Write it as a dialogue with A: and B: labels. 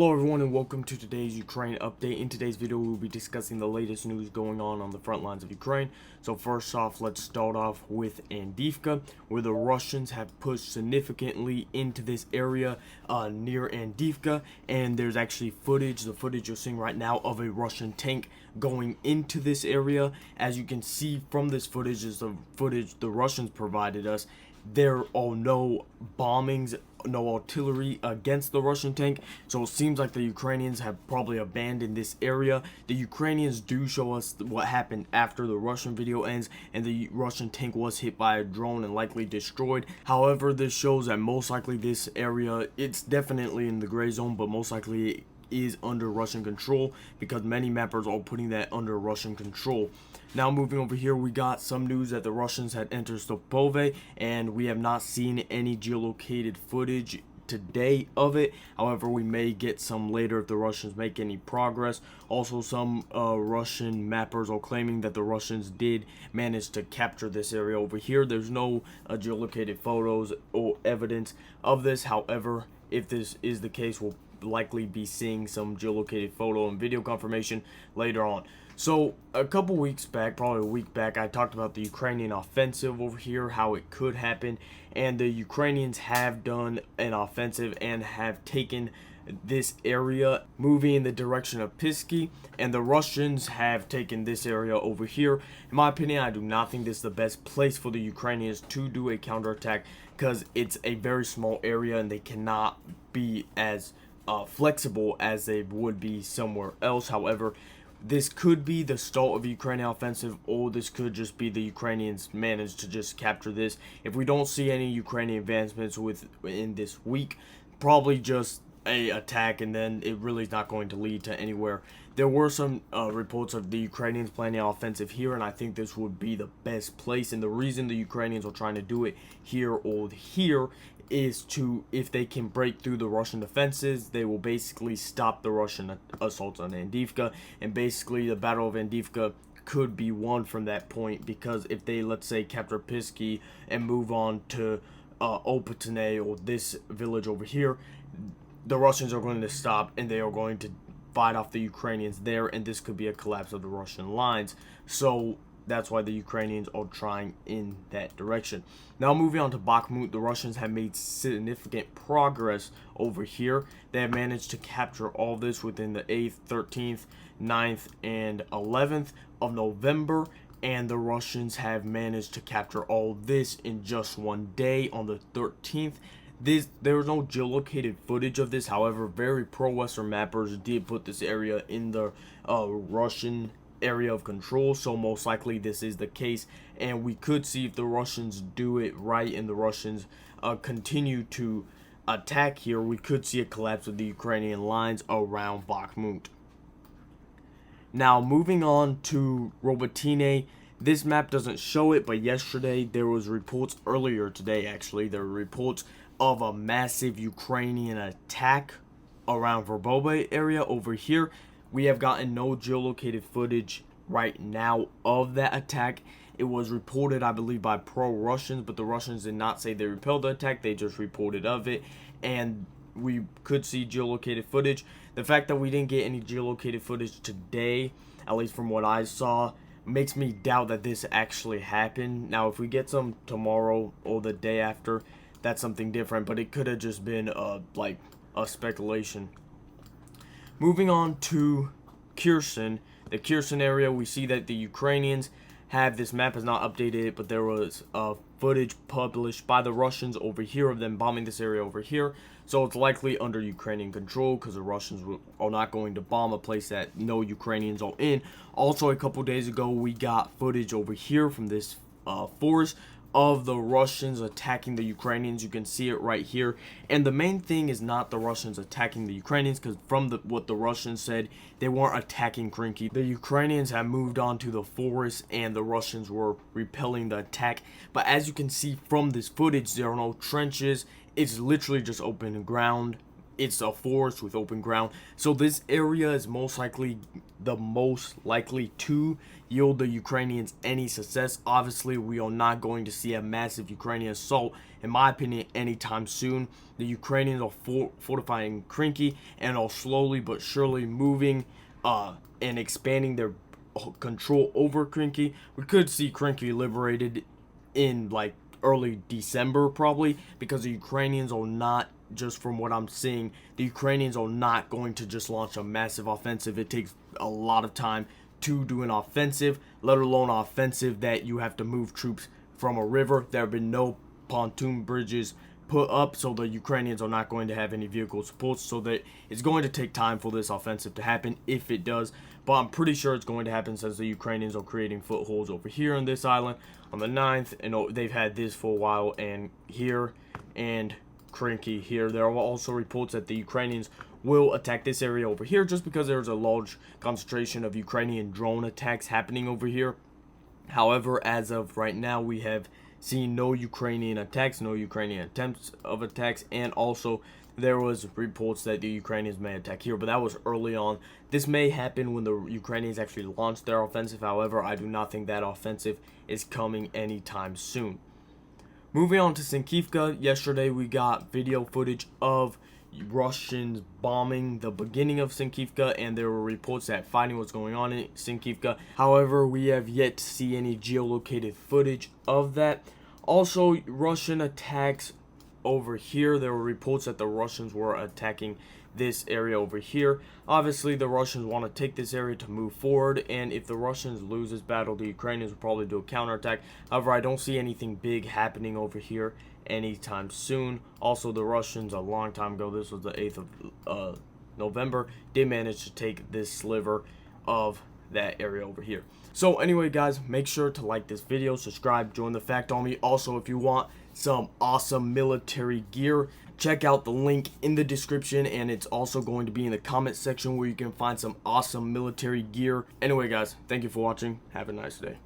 A: Hello everyone and welcome to today's Ukraine update. In today's video we will be discussing the latest news going on the front lines of Ukraine. So first off, let's start off with Avdiivka, where the Russians have pushed significantly into this area near Avdiivka, and there's actually the footage you're seeing right now of a Russian tank going into this area. As you can see from this footage is the footage the Russians provided us. There are no bombings, no artillery against the Russian tank, so it seems like the Ukrainians have probably abandoned this area. The Ukrainians do show us what happened after the Russian video ends, and the Russian tank was hit by a drone and likely destroyed. However, this shows that most likely this area, it's definitely in the gray zone, but most likely is under Russian control because many mappers are putting that under Russian control. Now moving over here, we got some news that the Russians had entered Stopove, and we have not seen any geolocated footage today of it. However, we may get some later if the Russians make any progress. Also, some Russian mappers are claiming that the Russians did manage to capture this area over here. There's no geolocated photos or evidence of this. However, if this is the case, we'll likely be seeing some geolocated photo and video confirmation later on. So a couple weeks back, probably a week back, I talked about the Ukrainian offensive over here, how it could happen, and the Ukrainians have done an offensive and have taken this area, moving in the direction of Pisky, and the Russians have taken this area over here. In my opinion, I do not think this is the best place for the Ukrainians to do a counterattack because it's a very small area and they cannot be as flexible as they would be somewhere else. However, this could be the start of the Ukrainian offensive, or this could just be the Ukrainians manage to just capture this. If we don't see any Ukrainian advancements within this week, probably just a attack, and then it really is not going to lead to anywhere. There were some reports of the Ukrainians planning an offensive here, and I think this would be the best place. And the reason the Ukrainians are trying to do it here or here is to, if they can break through the Russian defenses, they will basically stop the Russian assaults on Avdiivka, and basically the Battle of Avdiivka could be won from that point, because if they, let's say, capture Pisky and move on to Opatine or this village over here, the Russians are going to stop and they are going to fight off the Ukrainians there, and this could be a collapse of the Russian lines. So that's why the Ukrainians are trying in that direction. Now moving on to Bakhmut, the Russians have made significant progress over here. They have managed to capture all this within the 8th, 13th, 9th, and 11th of November. And the Russians have managed to capture all this in just one day on the 13th. There was no geolocated footage of this. However, very pro-Western mappers did put this area in the Russian area of control, so most likely this is the case, and we could see if the Russians do it right and the Russians continue to attack here, we could see a collapse of the Ukrainian lines around Bakhmut. Now moving on to Robotyne, this map doesn't show it, but yesterday there was reports, earlier today actually, there were reports of a massive Ukrainian attack around Verbobe area over here. We have gotten no geolocated footage right now of that attack. It was reported, I believe, by pro-Russians, but the Russians did not say they repelled the attack. They just reported of it, and we could see geolocated footage. The fact that we didn't get any geolocated footage today, at least from what I saw, makes me doubt that this actually happened. Now, if we get some tomorrow or the day after, that's something different, but it could have just been like a speculation. Moving on to Kherson, the Kherson area, we see that the Ukrainians have, this map is not updated, but there was footage published by the Russians over here of them bombing this area over here. So it's likely under Ukrainian control because the Russians are not going to bomb a place that no Ukrainians are in. Also, a couple days ago, we got footage over here from this forest of the Russians attacking the Ukrainians. You can see it right here, and the main thing is not the Russians attacking the Ukrainians, because from what the Russians said, they weren't attacking Krinky. The Ukrainians have moved on to the forest and the Russians were repelling the attack. But as you can see from this footage, there are no trenches. It's literally just open ground. it's a forest with open ground. So this area is most likely to yield the Ukrainians any success. Obviously, we are not going to see a massive Ukrainian assault, in my opinion, anytime soon. The Ukrainians are fortifying Krinky and are slowly but surely moving and expanding their control over Krinky. We could see Krinky liberated in like early December probably, because the Ukrainians are not, just from what I'm seeing, the Ukrainians are not going to just launch a massive offensive. It takes a lot of time to do an offensive, let alone an offensive that you have to move troops from a river. There have been no pontoon bridges put up, so the Ukrainians are not going to have any vehicle support, so that it's going to take time for this offensive to happen, if it does. But I'm pretty sure it's going to happen, since the Ukrainians are creating footholds over here on this island on the 9th, and they've had this for a while, and here and Krinky here. There are also reports that the Ukrainians will attack this area over here, just because there's a large concentration of Ukrainian drone attacks happening over here. However, as of right now, we have seen no Ukrainian attacks, no Ukrainian attempts of attacks, and also there was reports that the Ukrainians may attack here, but that was early on. This may happen when the Ukrainians actually launch their offensive. However, I do not think that offensive is coming anytime soon. Moving on to Sinkivka, yesterday we got video footage of Russians bombing the beginning of Sinkivka, and there were reports that fighting was going on in Sinkivka. However, we have yet to see any geolocated footage of that. Also, Russian attacks over here. There were reports that the Russians were attacking this area over here. Obviously, the Russians want to take this area to move forward, and if the Russians lose this battle, the Ukrainians will probably do a counterattack. However, I don't see anything big happening over here anytime soon. Also, the Russians, a long time ago, this was the 8th of November, did manage to take this sliver of that area over here. So anyway, guys, make sure to like this video, subscribe, join the Fact Army. Also, if you want some awesome military gear, check out the link in the description, and it's also going to be in the comment section, where you can find some awesome military gear. Anyway, guys, thank you for watching. Have a nice day.